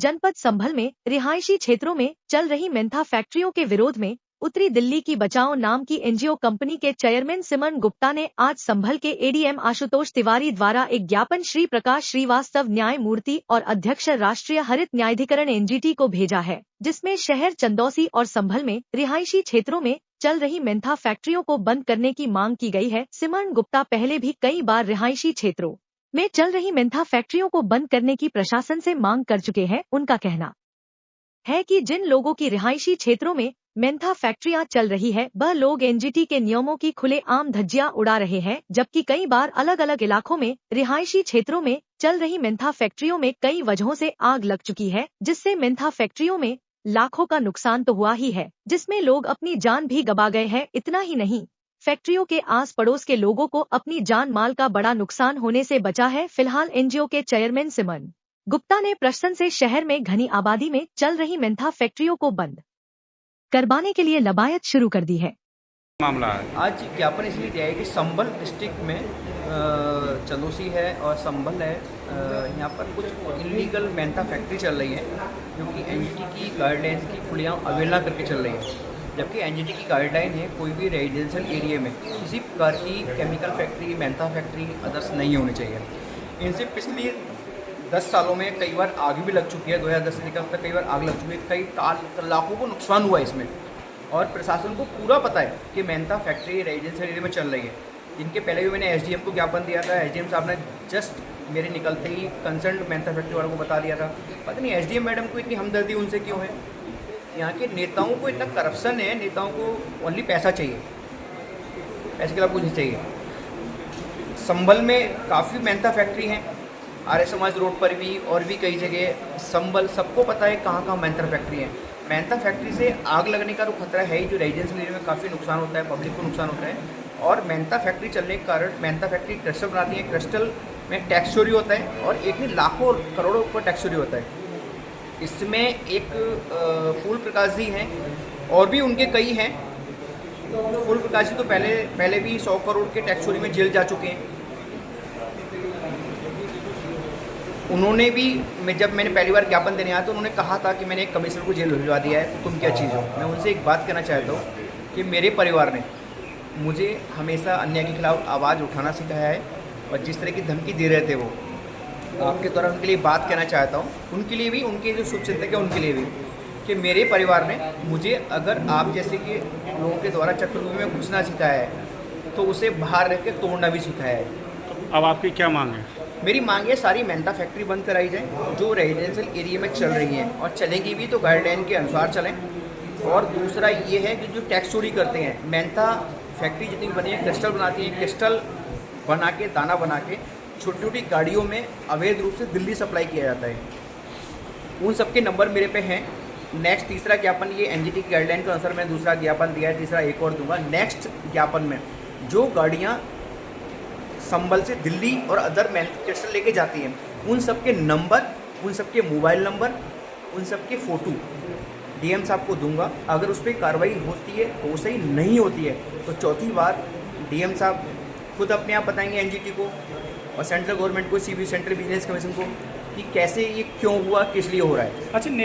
जनपद संभल में रिहायशी क्षेत्रों में चल रही मेंथा फैक्ट्रियों के विरोध में उत्तरी दिल्ली की बचाओ नाम की एनजीओ कंपनी के चेयरमैन सिमन गुप्ता ने आज संभल के एडीएम आशुतोष तिवारी द्वारा एक ज्ञापन श्री प्रकाश श्रीवास्तव न्यायमूर्ति और अध्यक्ष राष्ट्रीय हरित न्यायाधिकरण एनजीटी को भेजा है, जिसमें शहर चंदौसी और संभल में रिहायशी क्षेत्रों में चल रही मेंथा फैक्ट्रियों को बंद करने की मांग की गई है। सिमन गुप्ता पहले भी कई बार रिहायशी क्षेत्रों में चल रही मेंथा फैक्ट्रियों को बंद करने की प्रशासन से मांग कर चुके हैं। उनका कहना है कि जिन लोगों की रिहायशी क्षेत्रों में मेंथा फैक्ट्रियां चल रही है वह लोग एनजीटी के नियमों की खुलेआम धज्जियां उड़ा रहे हैं, जबकि कई बार अलग अलग इलाकों में रिहायशी क्षेत्रों में चल रही मेंथा फैक्ट्रियों में कई वजहों से आग लग चुकी है, जिससे मेंथा फैक्ट्रियों में लाखों का नुकसान तो हुआ ही है, जिसमें लोग अपनी जान भी गंवा गए हैं। इतना ही नहीं, फैक्ट्रियों के आस पड़ोस के लोगों को अपनी जान माल का बड़ा नुकसान होने से बचा है। फिलहाल एनजीओ के चेयरमैन सिमन गुप्ता ने प्रशासन से शहर में घनी आबादी में चल रही मेंथा फैक्ट्रियों को बंद करवाने के लिए लबायत शुरू कर दी है। मामला है आज ज्ञापन इसलिए दिया है कि संभल डिस्ट्रिक्ट में चंदौसी है और संभल है, यहाँ पर कुछ इलीगल मेंथा फैक्ट्री चल रही है जो कि एनजीटी की गाइडलाइंस की खुलेआम अवहेलना करके चल रही है। जबकि एनजीटी की गाइडलाइन है कोई भी रेजिडेंशियल एरिया में किसी प्रकार की chemical factory, Mentha factory others नहीं होनी चाहिए। इनसे पिछली 10 सालों में कई बार आग भी लग चुकी है। 2010 से लेकर अब तक कई बार आग लग चुकी है, कई लाखों को नुकसान हुआ है इसमें, और प्रशासन को पूरा पता है कि मेंथा फैक्ट्री रेजिडेंशियल एरिया में चल रही है। इनके पहले भी मैंने एसडीएम को ज्ञापन दिया था। एसडीएम साहब ने जस्ट मेरे निकलते ही कंसर्न मेंथा फैक्ट्री वालों को बता दिया था। पता नहीं एसडीएम मैडम को इतनी हमदर्दी उनसे क्यों है। यहाँ के नेताओं को इतना करप्शन है, नेताओं को ओनली पैसा चाहिए, पैसे के लिए कुछ नहीं चाहिए। संभल में काफ़ी मेंथा फैक्ट्री हैं, आर्य समाज रोड पर भी और भी कई जगह। संभल सबको पता है कहाँ कहाँ मेंथा फैक्ट्री है। मेंथा फैक्ट्री से आग लगने का तो खतरा है ही, जो रेजिडेंशियल एरिया में काफ़ी नुकसान होता है, पब्लिक को नुकसान होता है। और मेंथा फैक्ट्री चलने के कारण मेंथा फैक्ट्री क्रिस्टल बनाती है, क्रिस्टल में टैक्स चोरी होता है और एक नहीं लाखों करोड़ों का टैक्स चोरी होता है। इसमें एक फूल प्रकाश जी हैं और भी उनके कई हैं। फूल प्रकाश जी तो पहले भी 100 करोड़ के टैक्स चोरी में जेल जा चुके हैं। उन्होंने भी जब मैंने पहली बार ज्ञापन देने आया तो उन्होंने कहा था कि मैंने एक कमिश्नर को जेल भिजवा दिया है, तुम क्या चीज़ हो। मैं उनसे एक बात कहना चाहता हूँ कि मेरे परिवार ने मुझे हमेशा अन्याय के खिलाफ आवाज़ उठाना सिखाया है, और जिस तरह की धमकी दे रहे थे वो, आपके द्वारा उनके लिए बात कहना चाहता हूँ, उनके लिए भी, उनके जो शुभचिंतक है उनके लिए भी, कि मेरे परिवार ने मुझे अगर आप जैसे कि लोगों के द्वारा चक्रव्यूह में घुसना सिखाया है तो उसे बाहर रह के तोड़ना भी सिखाया है। तो अब आपकी क्या मांग है? मेरी मांग है सारी मेंथा फैक्ट्री बंद कराई जाए जो रेजिडेंशियल एरिया में चल रही हैं, और चलेंगी भी तो गाइडलाइन के अनुसार चलें। और दूसरा ये है कि जो टैक्स चोरी करते हैं, मेंथा फैक्ट्री जितनी बनी है क्रिस्टल बनाती है, क्रिस्टल बना के दाना बना के छोटी छोटी गाड़ियों में अवैध रूप से दिल्ली सप्लाई किया जाता है। उन सबके नंबर मेरे पे हैं। नेक्स्ट तीसरा ज्ञापन, ये एनजीटी की गाइडलाइन के अनुसार मैंने दूसरा ज्ञापन दिया है, तीसरा एक और दूंगा। नेक्स्ट ज्ञापन में जो गाड़ियाँ संभल से दिल्ली और अदर क्रिस्टल लेके जाती हैं, उन सब के नंबर, उन सब के मोबाइल नंबर, उन सब के फ़ोटो डीएम साहब को दूंगा। अगर उस पर कार्रवाई होती है तो सही, नहीं होती है तो चौथी बार डीएम साहब खुद अपने आप बताएंगे एनजीटी को और सेंट्रल गवर्नमेंट को, सीबी सेंट्रल बिजनेस कमीशन को, कि कैसे ये क्यों हुआ, किस लिए हो रहा है। अच्छा।